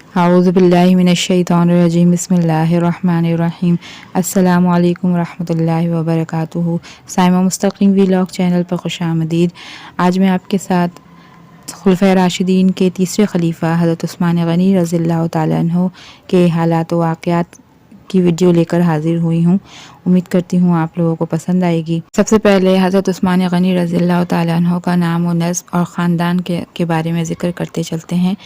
अऊज़ु बिल्लाहि मिनश्शैतानिर्रजीम बिस्मिल्लाहिर्रहमानिर्रहीम। अस्सलामु अलैकुम रहमतुल्लाहि व बरकातुहू। साइमा मुस्तकीम व्लॉग चैनल पर खुशामदीद। आज मैं आपके साथ खुलफ़ाए राशिदीन के तीसरे खलीफा हज़रत उस्मान गनी रज़ियल्लाहु ताला अन्हु के हालात व वाक़यात की वीडियो लेकर हाजिर हुई हूँ। उम्मीद करती हूँ आप लोगों को पसंद आएगी। सबसे पहले हज़रत उस्मान गनी रज़ियल्लाहु ताला अन्हु का नाम व नस्ब और ख़ानदान के बारे में ज़िक्र करते चलते हैं।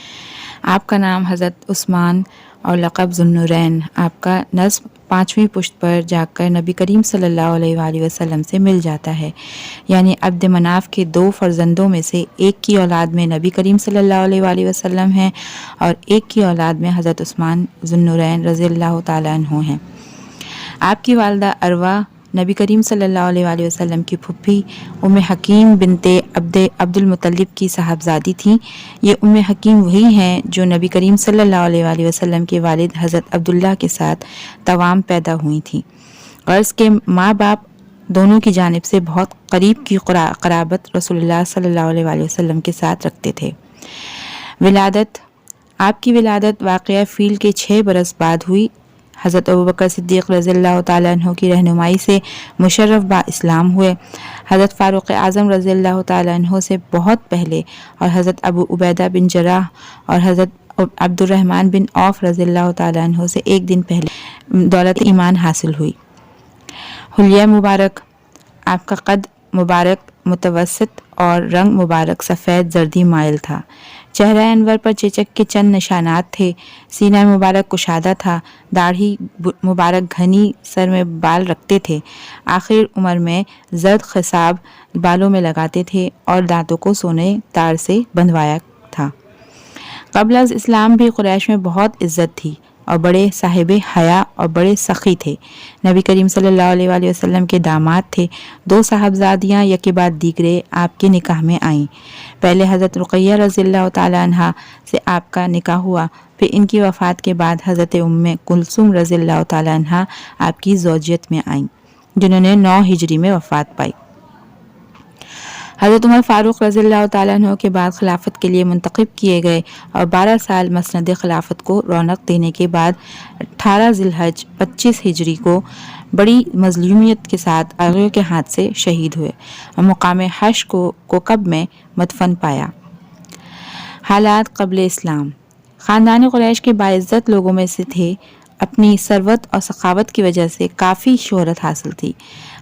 आपका नाम हज़रत उस्मान और लक़ब ज़ुन्नुरैन। आपका नस्ब 5वीं पुश्त पर जाकर नबी करीम सल्लल्लाहु अलैहि वसल्लम से मिल जाता है, यानी अब्द मनाफ के 2 फ़र्जंदों में से एक की औलाद में नबी करीम सल्लल्लाहु अलैहि वसल्लम हैं और एक की औलाद में हज़रत उस्मान ज़ुन्नुरैन रज़ियल्लाहु ताला अन्हु हैं। आपकी वालिदा अरवा नबी करीम सल्लल्लाहु अलैहि वसल्लम की फुप्पी उम्मे हकीम बिनते अब्दुल मुत्तलिब की साहबजादी थीं। ये उम्मे हकीम वही हैं जो नबी करीम सल्लल्लाहु अलैहि वसल्लम के वालिद हज़रत अब्दुल्ला के साथ तवाम पैदा हुई थीं। गर्ज़ के माँ बाप दोनों की जानिब से बहुत करीब की क़राबत रसूलुल्लाह सल्लल्लाहु अलैहि वसल्लम के साथ रखते थे। विलादत। आपकी विलादत वाक़या फ़ील के 6 बरस बाद हुई। हज़रत अबू बकर सिद्दीक़ रज़ियल्लाहु ताला अन्हु की रहनुमाई से मुशर्रफ बा इस्लाम हुए। हज़रत फ़ारूक़ आज़म रज़ियल्लाहु ताला अन्हु से बहुत पहले और हज़रत अबू उबैदा बिन जर्राह और हज़रत अब्दुर्रहमान बिन औफ़ रज़ियल्लाहु ताला अन्हु से एक दिन पहले दौलत ईमान हासिल हुई। हुलिया मुबारक। आपका कद मुबारक मुतवस्सित और रंग मुबारक सफ़ेद जर्दी माइल था। चेहरा अनवर पर चेचक के चंद निशानात थे। सीना मुबारक कुशादा था। दाढ़ी मुबारक घनी, सर में बाल रखते थे। आखिर उम्र में जर्द खिसाब बालों में लगाते थे और दांतों को सोने तार से बंधवाया था। क़ब्ल अज़ इस्लाम भी कुरैश में बहुत इज़्ज़त थी और बड़े साहिबे हया और बड़े सखी थे। नबी करीम सल्लल्लाहु अलैहि वसल्लम के दामाद थे। 2 साहबजादियाँ यके बाद दीगरे आपके निकाह में आईं। पहले हज़रत रुक़ैया रज़ियल्लाहु ताला अन्हा से आपका निकाह हुआ, फिर इनकी वफ़ात के बाद हज़रत उम्मे कुलसूम रज़ियल्लाहु ताला अन्हा आपकी ज़ौजियत में आईं, जिन्होंने 9 हिजरी में वफ़ात पाई। हज़रत उमर फ़ारूक रज़ियल्लाहु ताला अन्हु के बाद खिलाफत के लिए मुंतखब किए गए और 12 साल मसनद खिलाफत को रौनक देने के बाद 18 ज़िलहज 25 हिजरी को बड़ी मज़लूमियत के साथ आग़ियों के हाथ से शहीद हुए और मुकाम हश को कोकब में मदफन पाया। हालात क़ब्ल इस्लाम। ख़ानदान कुरैश के बाइज़्ज़त लोगों में से थे। अपनी सरवत और सखावत की वजह से काफ़ी शोहरत हासिल थी।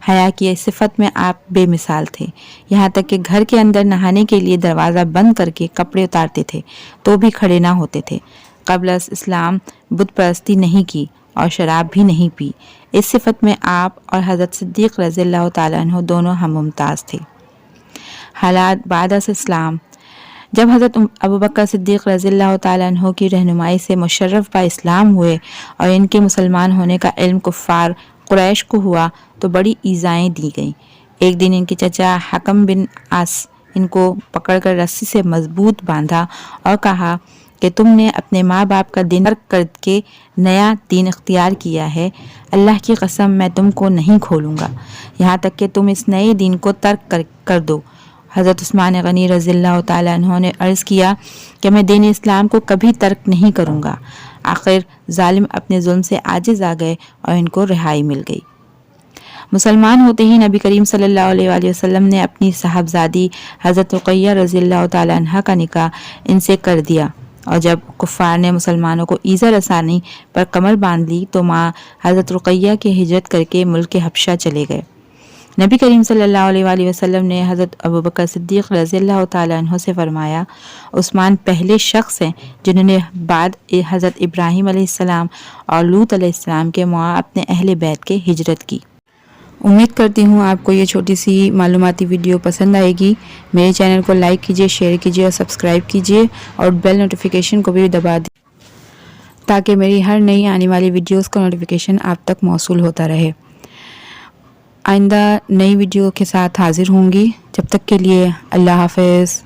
हया की सिफत में आप बेमिसाल थे। यहाँ तक कि घर के अंदर नहाने के लिए दरवाज़ा बंद करके कपड़े उतारते थे तो भी खड़े ना होते थे। क़ब्ल इस्लाम बुत परस्ती नहीं की और शराब भी नहीं पी। इस सिफत में आप और हज़रत सिद्दीक़ रज़ियल्लाहु ताला अन्हु दोनों हम मुमताज़ थे। हालात बाद इस्लाम। जब हज़रत अबू बकर सिद्दीक़ रज़ियल्लाहु ताला अन्हु की रहनुमाई से मुशर्रफ बा इस्लाम हुए और इनके मुसलमान होने का इल्म कुफ़ार कुरैश को हुआ तो बड़ी ईज़ाएँ दी गईं। एक दिन इनके चचा हकम बिन आस इनको पकड़कर रस्सी से मजबूत बांधा और कहा कि तुमने अपने माँ बाप का दीन तर्क करके नया दीन इख्तियार किया है। अल्लाह की कसम मैं तुमको नहीं खोलूँगा यहाँ तक कि तुम इस नए दीन को तर्क कर दो। हज़रत उस्मान गनी रज़ियल्लाहु ताला अन्हु ने अर्ज़ किया कि मैं दीन इस्लाम को कभी तर्क नहीं करूँगा। आखिर जालिम अपने जुल्म से आजिज़ आ गए और इनको रिहाई मिल गई। मुसलमान होते ही नबी करीम सल्लल्लाहु अलैहि वसल्लम ने अपनी साहबजादी हज़रत रुक़ैया रज़ियल्लाहु ताला अन्हा का निकाह इनसे कर दिया और जब कुफ़ार ने मुसलमानों को ईज़ा रसानी पर कमर बांध ली तो माँ हज़रत रुक़ैया के हिजरत करके मुल्क हबशा चले गए। नबी करीम सल्लल्लाहु अलैहि वसल्लम ने हज़रत अबू बकर सिद्दीक़ रज़ियल्लाहु ताला अन्हु से फरमाया, उस्मान पहले शख्स हैं जिन्होंने बाद हज़रत इब्राहीम अलैहिस्सलाम और लूत अलैहिस्सलाम के मौआ अपने अहले बैत के हिजरत की। उम्मीद करती हूँ आपको ये छोटी सी मालूमाती वीडियो पसंद आएगी। मेरे चैनल को लाइक कीजिए, शेयर कीजिए और सब्सक्राइब कीजिए और बेल नोटिफिकेशन को भी दबा दीजिए ताकि मेरी हर नई आने वाली वीडियोस का नोटिफिकेशन आप तक मौसूल होता रहे। आइंदा नई वीडियो के साथ हाजिर होंगी। जब तक के लिए अल्लाह हाफ़िज़।